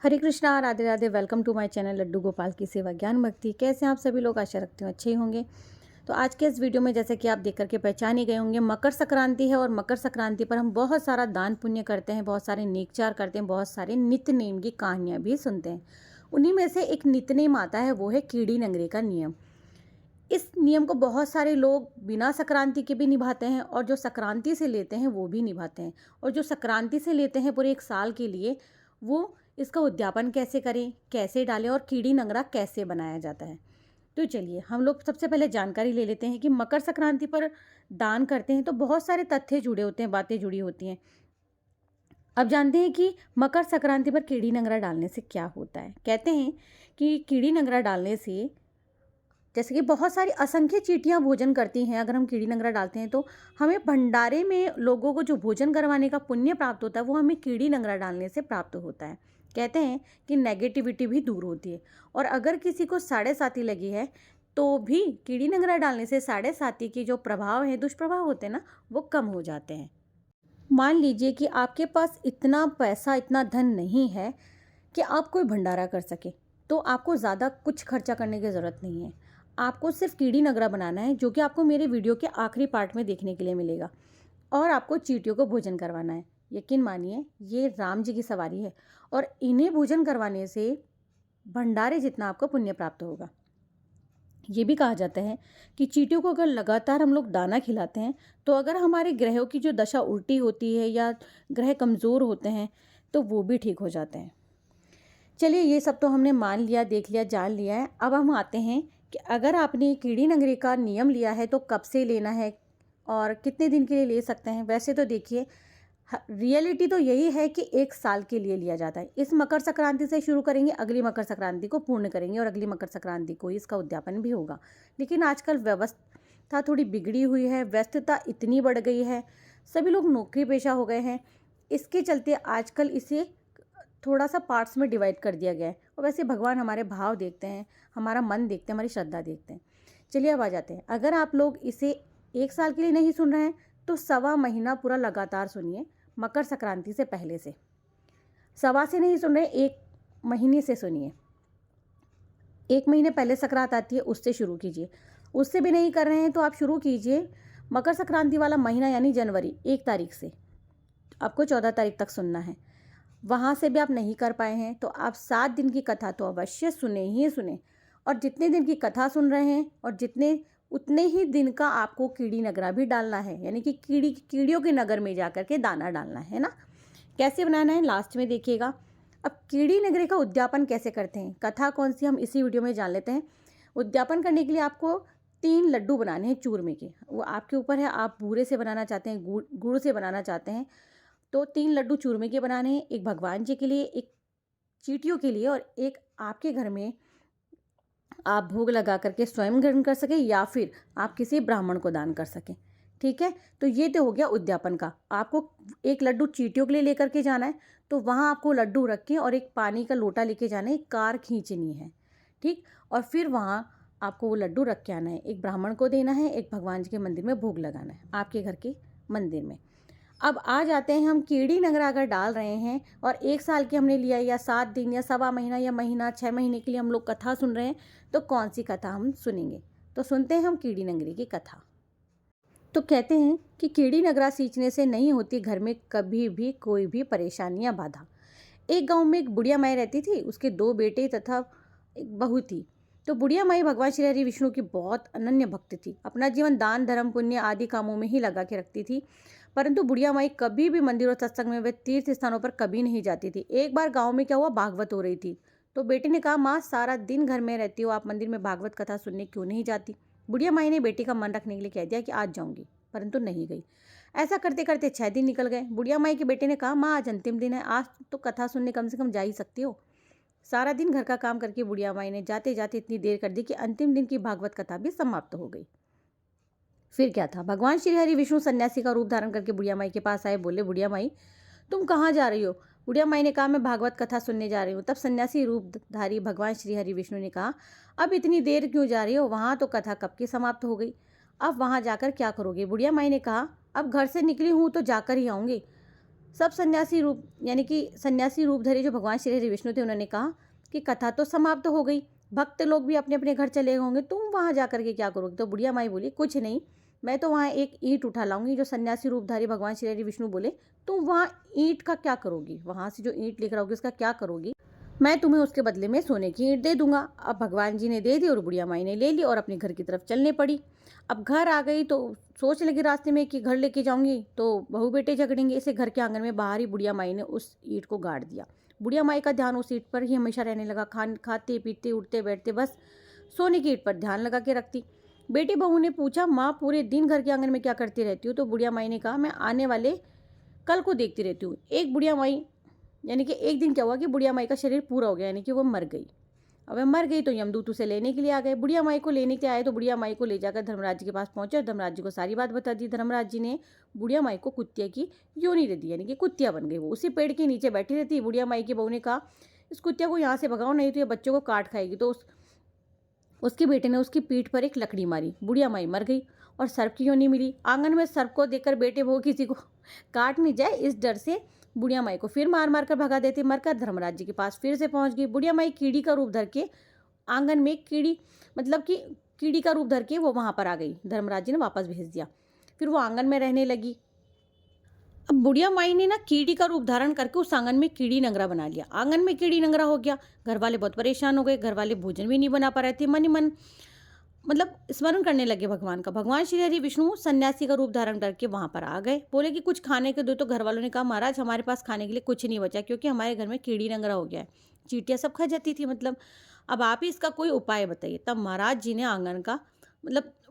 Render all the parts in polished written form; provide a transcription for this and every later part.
Hare Krishna, Radhe Radhe. Welcome to my channel Laddu Gopal की सेवा ज्ञान भक्ति। कैसे हैं आप सभी लोग? आशा रखती हूँ अच्छे ही होंगे। तो आज के इस वीडियो में जैसे कि आप देख करके पहचान ही गए होंगे, मकर संक्रांति है और मकर संक्रांति पर हम बहुत सारा दान पुण्य करते हैं, बहुत सारे नेकचार करते हैं, बहुत सारे नित्य नेम की कहानियाँ भी सुनते हैं। उन्हीं में से एक नित्य नेम आता है, वो है कीड़ी नंगरे का नियम। इस नियम को बहुत सारे लोग बिना संक्रांति के भी निभाते हैं और जो संक्रांति से लेते हैं वो भी निभाते हैं। और जो संक्रांति से लेते हैं पूरे एक साल के लिए, वो इसका उद्यापन कैसे करें, कैसे डालें और कीड़ी नंगरा कैसे बनाया जाता है। तो चलिए हम लोग सबसे पहले जानकारी ले लेते हैं कि मकर संक्रांति पर दान करते हैं तो बहुत सारे तथ्य जुड़े होते हैं, बातें जुड़ी होती हैं। अब जानते हैं कि मकर संक्रांति पर कीड़ी नंगरा डालने से क्या होता है। कहते हैं कि कीड़ी नंगरा डालने से, जैसे कि बहुत सारी असंख्य चींटियां भोजन करती हैं, अगर हम कीड़ी नंगरा डालते हैं तो हमें भंडारे में लोगों को जो भोजन करवाने का पुण्य प्राप्त होता है वो हमें कीड़ी नंगरा डालने से प्राप्त होता है। कहते हैं कि नेगेटिविटी भी दूर होती है। और अगर किसी को साढ़े साती लगी है तो भी कीड़ी नंगरा डालने से साढ़े साती के जो प्रभाव हैं, दुष्प्रभाव होते हैं ना, वो कम हो जाते हैं। मान लीजिए कि आपके पास इतना पैसा, इतना धन नहीं है कि आप कोई भंडारा कर सके, तो आपको ज़्यादा कुछ खर्चा करने की ज़रूरत नहीं है। आपको सिर्फ कीड़ी नगरा बनाना है, जो कि आपको मेरे वीडियो के आखिरी पार्ट में देखने के लिए मिलेगा। और आपको चींटियों को भोजन करवाना है। यकीन मानिए, ये राम जी की सवारी है और इन्हें भोजन करवाने से भंडारे जितना आपको पुण्य प्राप्त होगा। ये भी कहा जाता है कि चींटियों को अगर लगातार हम लोग दाना खिलाते हैं तो अगर हमारे ग्रहों की जो दशा उल्टी होती है या ग्रह कमज़ोर होते हैं तो वो भी ठीक हो जाते हैं। चलिए, ये सब तो हमने मान लिया, देख लिया, जान लिया है। अब हम आते हैं कि अगर आपने कीड़ी नंगरे का नियम लिया है तो कब से लेना है और कितने दिन के लिए ले सकते हैं। वैसे तो देखिए, रियलिटी तो यही है कि एक साल के लिए लिया जाता है। इस मकर संक्रांति से शुरू करेंगे, अगली मकर संक्रांति को पूर्ण करेंगे और अगली मकर संक्रांति को इसका उद्यापन भी होगा। लेकिन आजकल व्यवस्था थोड़ी बिगड़ी हुई है, व्यस्तता इतनी बढ़ गई है, सभी लोग नौकरी पेशा हो गए हैं। इसके चलते आजकल इसे थोड़ा सा पार्ट्स में डिवाइड कर दिया गया है। और वैसे भगवान हमारे भाव देखते हैं, हमारा मन देखते हैं, हमारी श्रद्धा देखते हैं। चलिए अब आ जाते हैं, अगर आप लोग इसे एक साल के लिए नहीं सुन रहे हैं तो सवा महीना पूरा लगातार सुनिए। मकर संक्रांति से पहले से, सवा से नहीं सुन रहे, एक महीने से सुनिए। एक महीने पहले संक्रांत आती है, उससे शुरू कीजिए। उससे भी नहीं कर रहे हैं तो आप शुरू कीजिए मकर संक्रांति वाला महीना, यानी जनवरी 1 तारीख से। आपको 14 तारीख तक सुनना है। वहाँ से भी आप नहीं कर पाए हैं तो आप 7 दिन की कथा तो अवश्य सुने ही सुने। और जितने दिन की कथा सुन रहे हैं और उतने ही दिन का आपको कीड़ी नगरा भी डालना है, यानी कि कीड़ियों के नगर में जाकर के दाना डालना है ना। कैसे बनाना है लास्ट में देखिएगा। अब कीड़ी नगरे का उद्यापन कैसे करते हैं, कथा कौन सी, हम इसी वीडियो में जान लेते हैं। उद्यापन करने के लिए आपको 3 लड्डू बनाने हैं चूरमे के। वो आपके ऊपर है, आप बूरे से बनाना चाहते हैं, गुड़ से बनाना चाहते हैं। तो 3 लड्डू चूरमे के बनाने हैं, एक भगवान जी के लिए, एक चींटियों के लिए और एक आपके घर में आप भोग लगा करके स्वयं ग्रहण कर सकें या फिर आप किसी ब्राह्मण को दान कर सकें। ठीक है, तो ये तो हो गया उद्यापन का। आपको एक लड्डू चींटियों के लिए लेकर के जाना है, तो वहाँ आपको लड्डू रख के और एक पानी का लोटा लेके जाना है, एक कार खींचनी है। ठीक, और फिर वहाँ आपको वो लड्डू रख के आना है, एक ब्राह्मण को देना है, एक भगवान जी के मंदिर में भोग लगाना है, आपके घर के मंदिर में। अब आ जाते हैं, हम कीड़ी नगरा अगर डाल रहे हैं और एक साल की हमने लिया या 7 दिन या सवा महीना या महीना 6 महीने के लिए हम लोग कथा सुन रहे हैं, तो कौन सी कथा हम सुनेंगे। तो सुनते हैं हम कीड़ी नगरी की कथा। तो कहते हैं कि कीड़ी नगरा सींचने से नहीं होती घर में कभी भी कोई भी परेशानी या बाधा। एक गांव में एक बुढ़िया माई रहती थी, उसके 2 बेटे तथा एक बहू थी। तो बुढ़िया माई भगवान श्री हरि विष्णु की बहुत अनन्य भक्त थी। अपना जीवन दान धर्म पुण्य आदि कामों में ही लगा के रखती थी। परंतु बुढ़िया माई कभी भी मंदिर और सत्संग में व तीर्थ स्थानों पर कभी नहीं जाती थी। एक बार गाँव में क्या हुआ, भागवत हो रही थी। तो बेटे ने कहा, माँ सारा दिन घर में रहती हो, आप मंदिर में भागवत कथा सुनने क्यों नहीं जाती। बुढ़िया माई ने बेटी का मन रखने के लिए कह दिया कि आज जाऊंगी, परंतु नहीं गई। ऐसा करते करते 6 दिन निकल गए। बुढ़िया माई के बेटे ने कहा, माँ आज अंतिम दिन है, आज तो कथा सुनने कम से कम जा ही सकती हो। सारा दिन घर का काम करके बुढ़िया माई ने जाते जाते इतनी देर कर दी कि अंतिम दिन की भागवत कथा भी समाप्त हो गई। फिर क्या था, भगवान श्री हरि विष्णु सन्यासी का रूप धारण करके बुढ़िया माई के पास आए। बोले, बुढ़िया माई तुम कहाँ जा रही हो। बुढ़िया माई ने कहा, मैं भागवत कथा सुनने जा रही हूँ। तब सन्यासी रूपधारी भगवान श्री हरि विष्णु ने कहा, अब इतनी देर क्यों जा रही हो, वहाँ तो कथा कब की समाप्त हो गई, अब वहाँ जाकर क्या करोगे। बुढ़िया माई ने कहा, अब घर से निकली हूँ तो जाकर ही आऊँगी। सब सन्यासी रूप यानी कि सन्यासी रूप धरे जो भगवान श्री हरि विष्णु थे, उन्होंने कहा कि कथा तो समाप्त हो गई, भक्त लोग भी अपने अपने घर चले होंगे, तुम वहाँ जा करके क्या करोगे? तो बुढ़िया माई बोली, कुछ नहीं, मैं तो वहाँ एक ईंट उठा लाऊंगी। जो सन्यासी रूपधारी भगवान श्री हरि विष्णु बोले, तुम वहाँ ईंट का क्या करोगी? वहाँ से जो ईंट लेकर आओगी उसका क्या करोगी? मैं तुम्हें उसके बदले में सोने की ईंट दे दूंगा। अब भगवान जी ने दे दी और बुढ़िया माई ने ले ली और अपने घर की तरफ चलने पड़ी। अब घर आ गई तो सोच लगी रास्ते में कि घर लेके जाऊंगी तो बहू बेटे झगड़ेंगे, इसे घर के आंगन में बाहर ही बुढ़िया माई ने उस ईंट को गाड़ दिया। बुढ़िया माई का ध्यान उस ईंट पर ही हमेशा रहने लगा। खाते पीते उठते बैठते बस सोने की ईंट पर ध्यान लगा के रखती। बेटी बहू ने पूछा, माँ पूरे दिन घर के आंगन में क्या करती रहती हो? तो बुढ़िया माई ने कहा, मैं आने वाले कल को देखती रहती हूँ। एक बुढ़िया माई यानी कि एक दिन क्या हुआ कि बुढ़िया माई का शरीर पूरा हो गया, यानी कि वो मर गई। अब वह मर गई तो यमदूत उसे लेने के लिए आ गए। बुढ़िया माई को लेने के लिए आए तो बुढ़िया माई को ले जाकर धर्मराज जी के पास पहुंचे और धर्मराज जी को सारी बात बता दी। धर्मराज जी ने बुढ़िया माई को कुत्तिया की योनि दे दी, यानी कि कुत्तिया बन गई। वो उसी पेड़ के नीचे बैठी रहती। बुढ़िया माई की बहू ने कहा, इस कुत्तिया को यहाँ से भगाओ, नहीं तो ये बच्चों को काट खाएगी। तो उसके बेटे ने उसकी पीठ पर एक लकड़ी मारी, बुढ़िया माई मर गई और सर्प की योनि मिली। आंगन में सर्प को देखकर बेटे बहू किसी को काट नहीं जाए इस डर से बुढ़िया माई को फिर मार मार कर भगा देते। मरकर धर्मराज जी के पास फिर से पहुंच गई। बुढ़िया माई कीड़ी का रूप धर के आंगन में कीड़ी मतलब कि कीड़ी का रूप धर के वो वहां पर आ गई। धर्मराज जी ने वापस भेज दिया। फिर वो आंगन में रहने लगी। अब बुढ़िया माई ने ना कीड़ी का रूप धारण करके उस आंगन में कीड़ी नंगरा बना लिया। आंगन में कीड़ी नंगरा हो गया। घर वाले बहुत परेशान हो गए। घर वाले भोजन भी नहीं बना पा रहे थे। मन ही मन मतलब स्मरण करने लगे भगवान का। भगवान श्री हरि विष्णु सन्यासी का रूप धारण करके वहां पर आ गए। बोले कि कुछ खाने के दो। तो घर वालों ने कहा, महाराज हमारे पास खाने के लिए कुछ नहीं बचा, क्योंकि हमारे घर में कीड़ी नंगरा हो गया है, चींटियां सब खा जाती थी। मतलब अब आप ही इसका कोई उपाय बताइए। तब महाराज जी ने आंगन का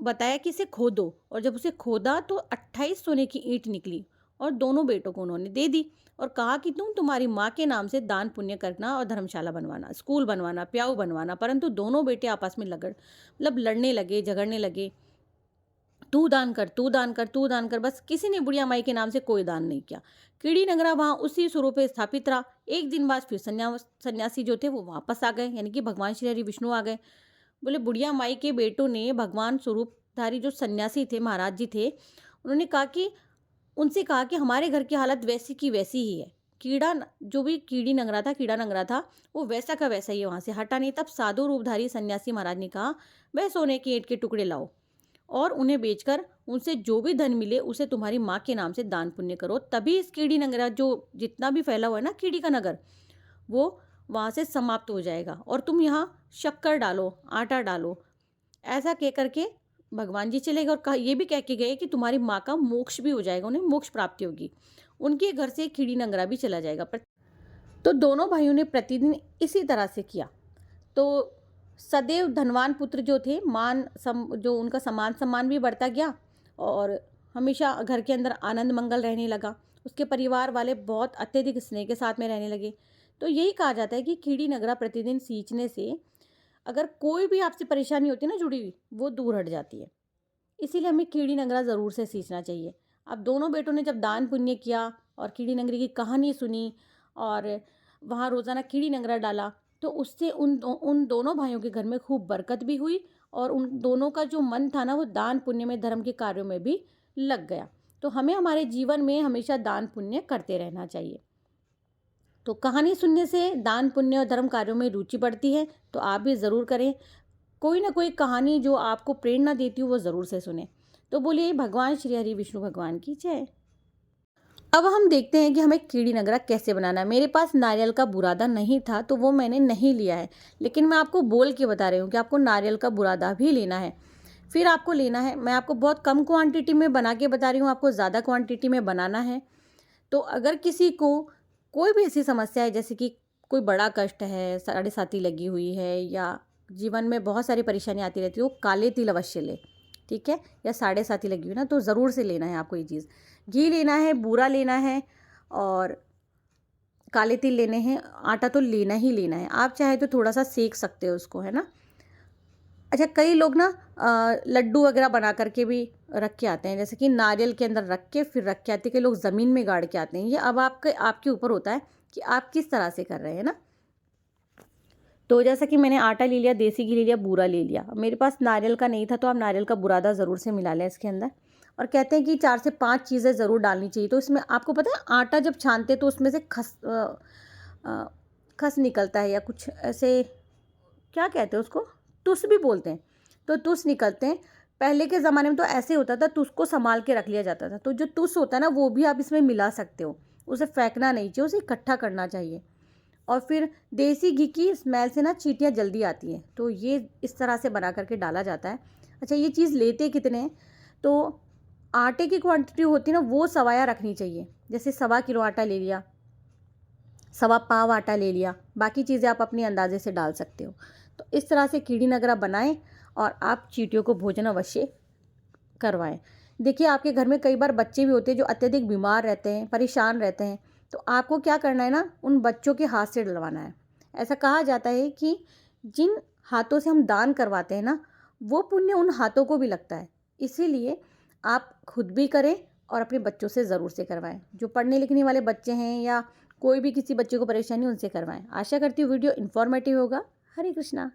बताया कि इसे खोदो। और जब उसे खोदा तो 28 सोने की ईंट निकली और दोनों बेटों को उन्होंने दे दी और कहा कि तुम तुम्हारी माँ के नाम से दान पुण्य करना और धर्मशाला बनवाना, स्कूल बनवाना, प्याऊ बनवाना। परंतु दोनों बेटे आपस में लड़ने लगे, झगड़ने लगे। तू दान कर, तू दान कर, तू दान कर। बस किसी ने बुढ़िया माई के नाम से कोई दान नहीं किया। कीड़ी नगरा वहां उसी स्वरूप पे स्थापित रहा। एक दिन बाद फिर सन्यासी जो थे वो वापस आ गए, यानी कि भगवान श्री हरि विष्णु आ गए। बोले बुढ़िया माई के बेटों ने भगवान स्वरूपधारी जो सन्यासी थे, महाराज जी थे, उन्होंने कहा कि उनसे कहा कि हमारे घर की हालत वैसी की वैसी ही है। जो भी कीड़ा नंगरा था वो वैसा का वैसा ही है, वहां से हटा नहीं। तब साधु रूपधारी सन्यासी महाराज ने कहा, वह सोने के ईंट के टुकड़े लाओ और उन्हें बेचकर उनसे जो भी धन मिले उसे तुम्हारी माँ के नाम से दान पुण्य करो। तभी इस कीड़ी नगरा जो जितना भी फैला हुआ है ना कीड़ी का नगर, वो वहां से समाप्त हो जाएगा। और तुम यहाँ शक्कर डालो, आटा डालो। ऐसा कह करके भगवान जी चले गए और ये भी कह के गए कि तुम्हारी माँ का मोक्ष भी हो जाएगा, उन्हें मोक्ष प्राप्ति होगी। उनके घर से कीड़ी नंगरा भी चला जाएगा। तो दोनों भाइयों ने प्रतिदिन इसी तरह से किया। तो सदैव धनवान पुत्र जो थे जो उनका समान सम्मान भी बढ़ता गया और हमेशा घर के अंदर आनंद मंगल रहने लगा। उसके परिवार वाले बहुत अत्यधिक स्नेह के साथ में रहने लगे। तो यही कहा जाता है कि कीड़ी नगरा प्रतिदिन सींचने से अगर कोई भी आपसे परेशानी होती है ना जुड़ी हुई, वो दूर हट जाती है। इसीलिए हमें कीड़ी नगरा ज़रूर से सींचना चाहिए। अब दोनों बेटों ने जब दान पुण्य किया और कीड़ी नगरी की कहानी सुनी और वहाँ रोज़ाना कीड़ी नगरा डाला, तो उससे उन दोनों भाइयों के घर में खूब बरकत भी हुई और उन दोनों का जो मन था ना वो दान पुण्य में, धर्म के कार्यों में भी लग गया। तो हमें हमारे जीवन में हमेशा दान पुण्य करते रहना चाहिए। तो कहानी सुनने से दान पुण्य और धर्म कार्यों में रुचि बढ़ती है, तो आप भी ज़रूर करें। कोई ना कोई कहानी जो आपको प्रेरणा देती हो वो ज़रूर से सुने। तो बोलिए भगवान श्री हरि विष्णु भगवान की जय। अब हम देखते हैं कि हमें कीड़ी नगरा कैसे बनाना है। मेरे पास नारियल का बुरादा नहीं था तो वो मैंने नहीं लिया है, लेकिन मैं आपको बोल के बता रही हूँ कि आपको नारियल का बुरादा भी लेना है। फिर आपको लेना है, मैं आपको बहुत कम क्वांटिटी में बना के बता रही हूँ, आपको ज़्यादा क्वांटिटी में बनाना है। तो अगर किसी को कोई भी ऐसी समस्या है, जैसे कि कोई बड़ा कष्ट है, साढ़े साती लगी हुई है या जीवन में बहुत सारी परेशानी आती रहती है, वो काले तिल अवश्य ले, ठीक है। या साढ़े साती लगी हुई ना, तो ज़रूर से लेना है आपको ये चीज़। घी लेना है, बूरा लेना है और काले तिल लेने हैं। आटा तो लेना ही लेना है। आप चाहे तो थोड़ा सा सेक सकते हो उसको, है ना। अच्छा, कई लोग ना लड्डू वगैरह बना करके भी रख के आते हैं, जैसे कि नारियल के अंदर रख के फिर रख के आते हैं। कई लोग ज़मीन में गाड़ के आते हैं। ये अब आपके ऊपर होता है कि आप किस तरह से कर रहे हैं ना। तो जैसा कि मैंने आटा ले लिया, देसी घी ले लिया, बूरा ले लिया। मेरे पास नारियल का नहीं था तो आप नारियल का बुरादा ज़रूर से मिला लें इसके अंदर। और कहते हैं कि 4 से 5 चीज़ें ज़रूर डालनी चाहिए। तो इसमें आपको पता है आटा जब छानते हैं तो उसमें से खस निकलता है या कुछ ऐसे, क्या कहते हैं उसको, तुस भी बोलते हैं। तो तुस निकलते हैं। पहले के ज़माने में तो ऐसे होता था, तुस को संभाल के रख लिया जाता था। तो जो तुस होता है ना वो भी आप इसमें मिला सकते हो। उसे फेंकना नहीं चाहिए, उसे इकट्ठा करना चाहिए। और फिर देसी घी की स्मेल से ना चींटियाँ जल्दी आती हैं, तो ये इस तरह से बना करके डाला जाता है। अच्छा, ये चीज़ लेते कितने हैं? तो आटे की क्वांटिटी होती है ना वो सवाया रखनी चाहिए। जैसे 1.25 किलो आटा ले लिया, 1.25 पाव आटा ले लिया, बाकी चीज़ें आप अपने अंदाजे से डाल सकते हो। तो इस तरह से कीड़ी नगरा बनाएं और आप चींटियों को भोजन अवश्य करवाएं। देखिए, आपके घर में कई बार बच्चे भी होते हैं जो अत्यधिक बीमार रहते हैं, परेशान रहते हैं। तो आपको क्या करना है ना, उन बच्चों के हाथ से डलवाना है। ऐसा कहा जाता है कि जिन हाथों से हम दान करवाते हैं ना, वो पुण्य उन हाथों को भी लगता है। इसीलिए आप खुद भी करें और अपने बच्चों से ज़रूर से करवाएं। जो पढ़ने लिखने वाले बच्चे हैं या कोई भी किसी बच्चे को परेशानी, उनसे करवाएं। आशा करती हूँ वीडियो इन्फॉर्मेटिव होगा। हरे कृष्णा।